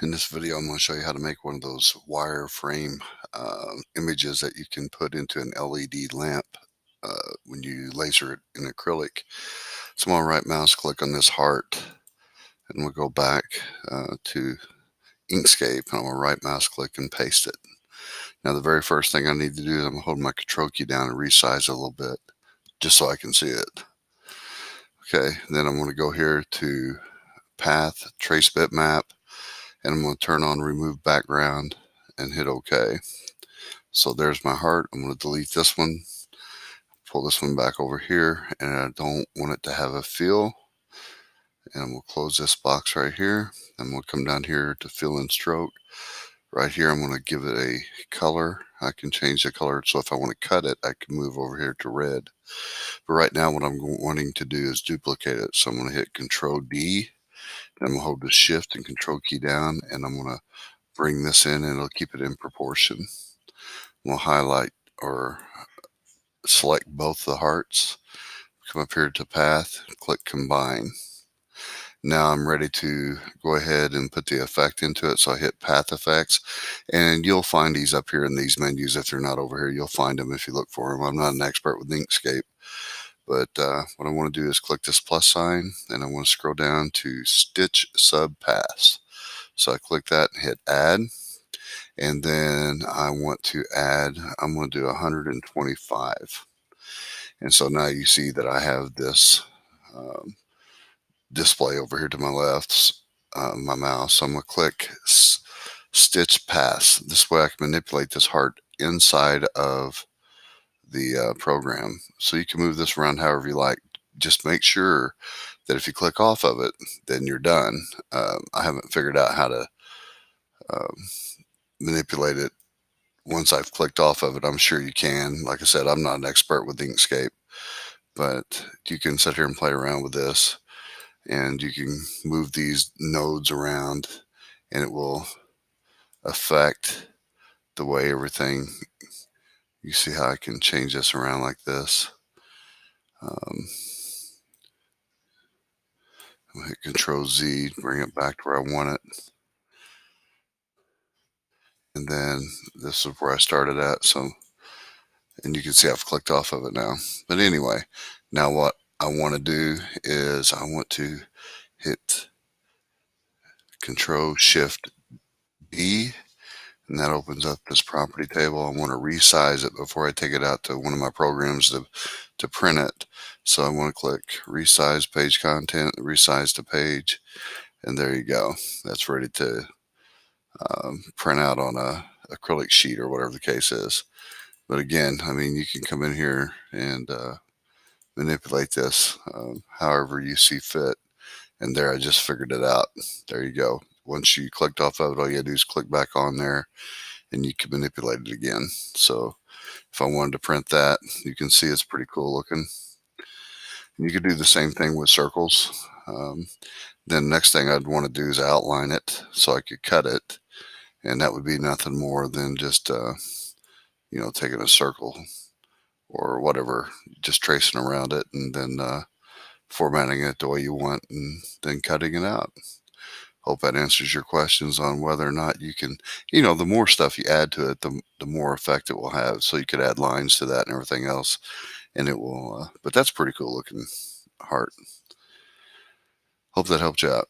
In this video, I'm going to show you how to make one of those wireframe images that you can put into an LED lamp when you laser it in acrylic. So I'm going to right mouse click on this heart, and we'll go back to Inkscape, and I'm going to right mouse click and paste it. Now the very first thing I need to do is I'm going to hold my control key down and resize it a little bit just so I can see it. Okay, then I'm going to go here to Path, Trace Bitmap, and I'm going to turn on Remove Background and hit OK. So there's my heart. I'm going to delete this one, pull this one back over here, and I don't want it to have a fill. And we'll close this box right here, and we'll come down here to Fill and Stroke. Right here, I'm going to give it a color. I can change the color, so if I want to cut it, I can move over here to red. But right now, what I'm wanting to do is duplicate it. So I'm going to hit Control D, and I'm going to hold the Shift and Control key down, and I'm going to bring this in, and it'll keep it in proportion. We'll highlight or select both the hearts, come up here to Path, click Combine. Now I'm ready to go ahead and put the effect into it. So I hit Path Effects, and you'll find these up here in these menus. If they're not over here, you'll find them if you look for them. I'm not an expert with Inkscape, but what I want to do is click this plus sign, and I want to scroll down to Stitch Sub Pass. So I click that and hit Add. And then I want to add, I'm going to do 125. And so now you see that I have this display over here to my left, my mouse. So I'm going to click Stitch Pass. This way I can manipulate this heart inside of the program. So you can move this around however you like. Just make sure that if you click off of it, then you're done. I haven't figured out how to manipulate it once I've clicked off of it. I'm sure you can. Like I said, I'm not an expert with Inkscape, but you can sit here and play around with this, and you can move these nodes around, and it will affect the way everything. You see how I can change this around like this. I'll hit Control Z, bring it back to where I want it. And then this is where I started at. So, and you can see I've clicked off of it now. But anyway, now what I want to do is I want to hit Control Shift D, and that opens up this property table. I want to resize it before I take it out to one of my programs to print it. So I want to click Resize Page Content, Resize to Page, and there you go. That's ready to print out on a acrylic sheet or whatever the case is. But again, I mean, you can come in here and manipulate this however you see fit. And there, I just figured it out. There you go. Once you clicked off of it, all you gotta do is click back on there, and you can manipulate it again. So if I wanted to print that, you can see it's pretty cool looking. And you could do the same thing with circles. Then next thing I'd want to do is outline it so I could cut it. And that would be nothing more than just, taking a circle or whatever, just tracing around it, and then formatting it the way you want, and then cutting it out. Hope that answers your questions on whether or not you can, the more stuff you add to it, the more effect it will have. So you could add lines to that and everything else, and it will, but that's pretty cool looking heart. Hope that helped you out.